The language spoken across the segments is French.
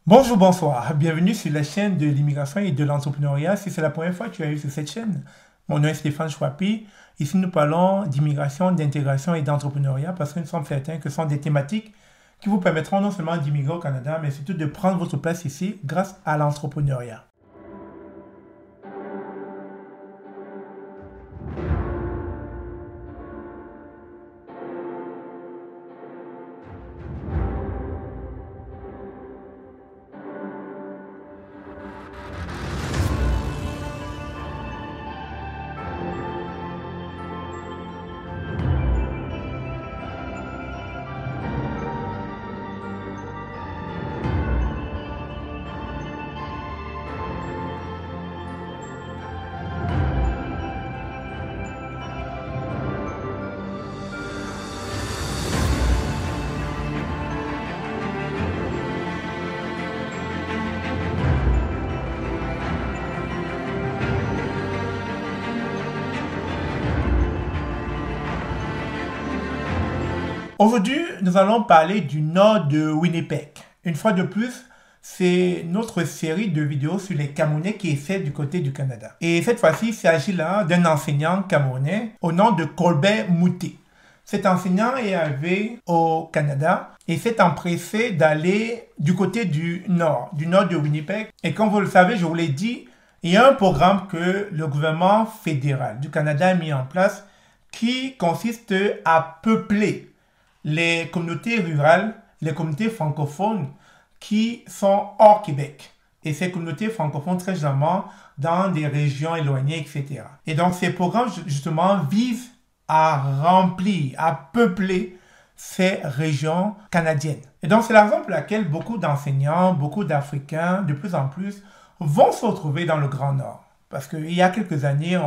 Bonjour, bonsoir. Bienvenue sur la chaîne de l'immigration et de l'entrepreneuriat. Si c'est la première fois que tu arrives sur cette chaîne, mon nom est Stéphane Chouapi. Ici, nous parlons d'immigration, d'intégration et d'entrepreneuriat parce que nous sommes certains que ce sont des thématiques qui vous permettront non seulement d'immigrer au Canada, mais surtout de prendre votre place ici grâce à l'entrepreneuriat. Aujourd'hui, nous allons parler du nord de Winnipeg. Une fois de plus, c'est notre série de vidéos sur les Camerounais qui essaient du côté du Canada. Et cette fois-ci, il s'agit là d'un enseignant camerounais au nom de Colbert Moutet. Cet enseignant est arrivé au Canada et s'est empressé d'aller du côté du nord de Winnipeg. Et comme vous le savez, je vous l'ai dit, il y a un programme que le gouvernement fédéral du Canada a mis en place qui consiste à peupler les communautés rurales, les communautés francophones qui sont hors Québec. Et ces communautés francophones, très généralement, dans des régions éloignées, etc. Et donc, ces programmes, justement, visent à remplir, à peupler ces régions canadiennes. Et donc, c'est la raison pour laquelle beaucoup d'enseignants, beaucoup d'Africains, de plus en plus, vont se retrouver dans le Grand Nord. Parce qu'il y a quelques années,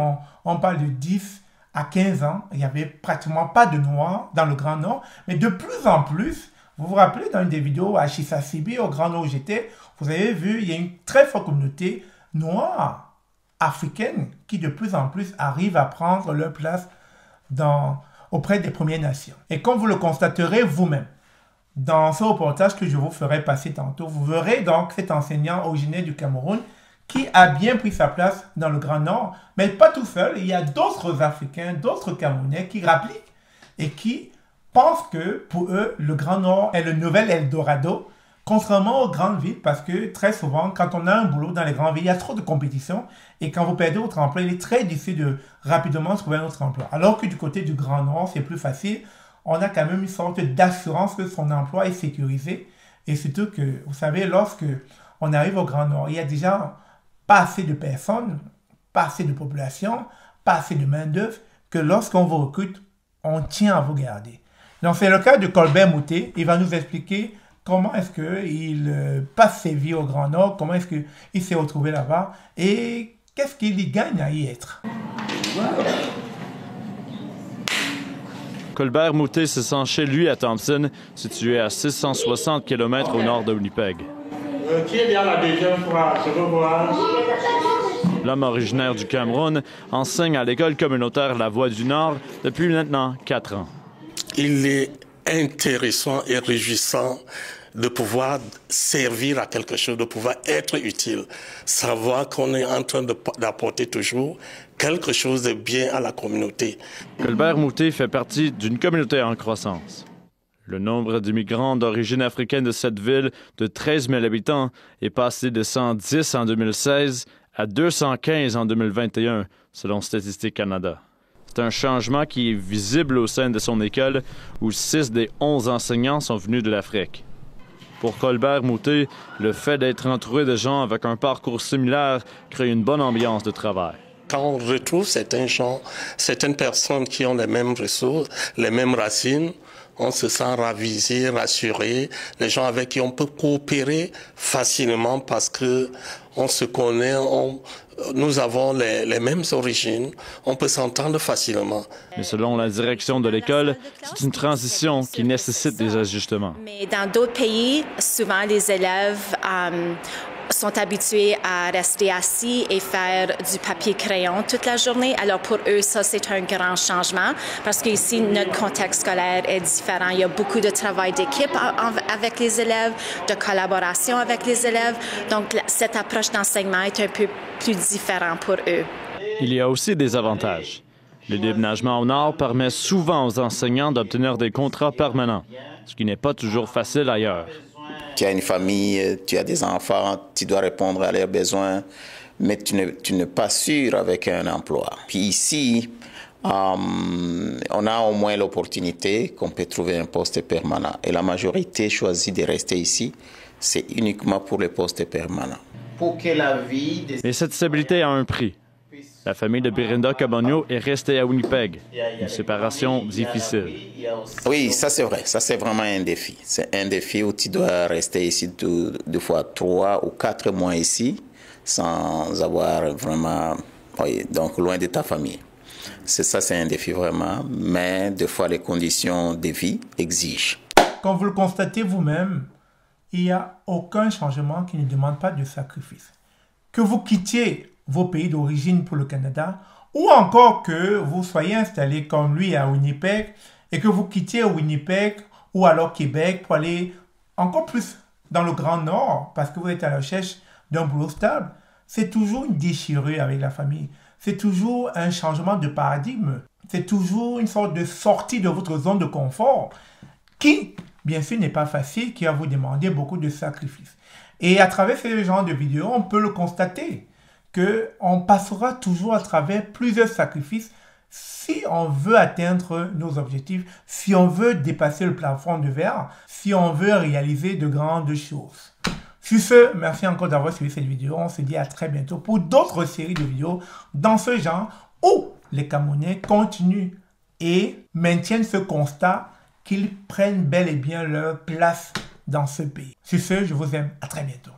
on parle de 10 à 15 ans, il n'y avait pratiquement pas de Noirs dans le Grand Nord, mais de plus en plus, vous vous rappelez dans une des vidéos à Chisasibi, au Grand Nord où j'étais, vous avez vu, il y a une très forte communauté noire, africaine, qui de plus en plus arrive à prendre leur place auprès des Premières Nations. Et comme vous le constaterez vous-même, dans ce reportage que je vous ferai passer tantôt, vous verrez donc cet enseignant originaire du Cameroun qui a bien pris sa place dans le Grand Nord, mais pas tout seul. Il y a d'autres Africains, d'autres Camerounais qui rappliquent et qui pensent que pour eux, le Grand Nord est le nouvel Eldorado, contrairement aux grandes villes, parce que très souvent, quand on a un boulot dans les grandes villes, il y a trop de compétition et quand vous perdez votre emploi, il est très difficile de rapidement trouver un autre emploi. Alors que du côté du Grand Nord, c'est plus facile. On a quand même une sorte d'assurance que son emploi est sécurisé et surtout que, vous savez, lorsque on arrive au Grand Nord, il y a déjà pas assez de personnes, pas assez de population, pas assez de main-d'œuvre, que lorsqu'on vous recrute, on tient à vous garder. Donc, c'est le cas de Colbert Moutet. Il va nous expliquer comment est-ce qu'il passe ses vies au Grand Nord, comment est-ce qu'il s'est retrouvé là-bas et qu'est-ce qu'il y gagne à y être. Colbert Moutet se sent chez lui à Thompson, situé à 660 km au nord de Winnipeg. Qui est bien la deuxième fois? Je veux voir. L'homme originaire du Cameroun enseigne à l'école communautaire La Voie du Nord depuis maintenant 4 ans. Il est intéressant et réjouissant de pouvoir servir à quelque chose, de pouvoir être utile. Savoir qu'on est en train d'apporter toujours quelque chose de bien à la communauté. Colbert Moutet fait partie d'une communauté en croissance. Le nombre d'immigrants d'origine africaine de cette ville de 13 000 habitants est passé de 110 en 2016 à 215 en 2021, selon Statistique Canada. C'est un changement qui est visible au sein de son école, où 6 des 11 enseignants sont venus de l'Afrique. Pour Colbert Moutet, le fait d'être entouré de gens avec un parcours similaire crée une bonne ambiance de travail. Quand on retrouve certains gens, certaines personnes qui ont les mêmes ressources, les mêmes racines, on se sent ravisé, rassuré. Les gens avec qui on peut coopérer facilement parce que on se connaît, nous avons les mêmes origines, on peut s'entendre facilement. Mais selon la direction de l'école, c'est une transition qui nécessite des ajustements. Mais dans d'autres pays, souvent les élèves sont habitués à rester assis et faire du papier-crayon toute la journée. Alors pour eux, ça, c'est un grand changement parce qu'ici, notre contexte scolaire est différent. Il y a beaucoup de travail d'équipe avec les élèves, de collaboration avec les élèves. Donc, cette approche d'enseignement est un peu plus différente pour eux. Il y a aussi des avantages. Le déménagement au nord permet souvent aux enseignants d'obtenir des contrats permanents, ce qui n'est pas toujours facile ailleurs. Tu as une famille, tu as des enfants, tu dois répondre à leurs besoins, mais tu n'es pas sûr avec un emploi. Puis ici, on a au moins l'opportunité qu'on peut trouver un poste permanent. Et la majorité choisit de rester ici, c'est uniquement pour les postes permanents. Pour que la vie... Mais cette stabilité a un prix. La famille de Birinda Cabagno est restée à Winnipeg. Une séparation difficile. Oui, ça c'est vrai. Ça c'est vraiment un défi. C'est un défi où tu dois rester ici deux fois 3 ou 4 mois ici sans avoir vraiment... Oui, donc loin de ta famille. C'est un défi vraiment, mais des fois les conditions de vie exigent. Comme vous le constatez vous-même, il n'y a aucun changement qui ne demande pas de sacrifice. Que vous quittiez vos pays d'origine pour le Canada, ou encore que vous soyez installé comme lui à Winnipeg et que vous quittiez Winnipeg ou alors Québec pour aller encore plus dans le Grand Nord parce que vous êtes à la recherche d'un boulot stable, c'est toujours une déchirure avec la famille. C'est toujours un changement de paradigme. C'est toujours une sorte de sortie de votre zone de confort qui, bien sûr, n'est pas facile, qui va vous demander beaucoup de sacrifices. Et à travers ce genre de vidéos, on peut le constater qu'on passera toujours à travers plusieurs sacrifices si on veut atteindre nos objectifs, si on veut dépasser le plafond de verre, si on veut réaliser de grandes choses. Sur ce, merci encore d'avoir suivi cette vidéo. On se dit à très bientôt pour d'autres séries de vidéos dans ce genre où les Camerounais continuent et maintiennent ce constat qu'ils prennent bel et bien leur place dans ce pays. Sur ce, je vous aime. À très bientôt.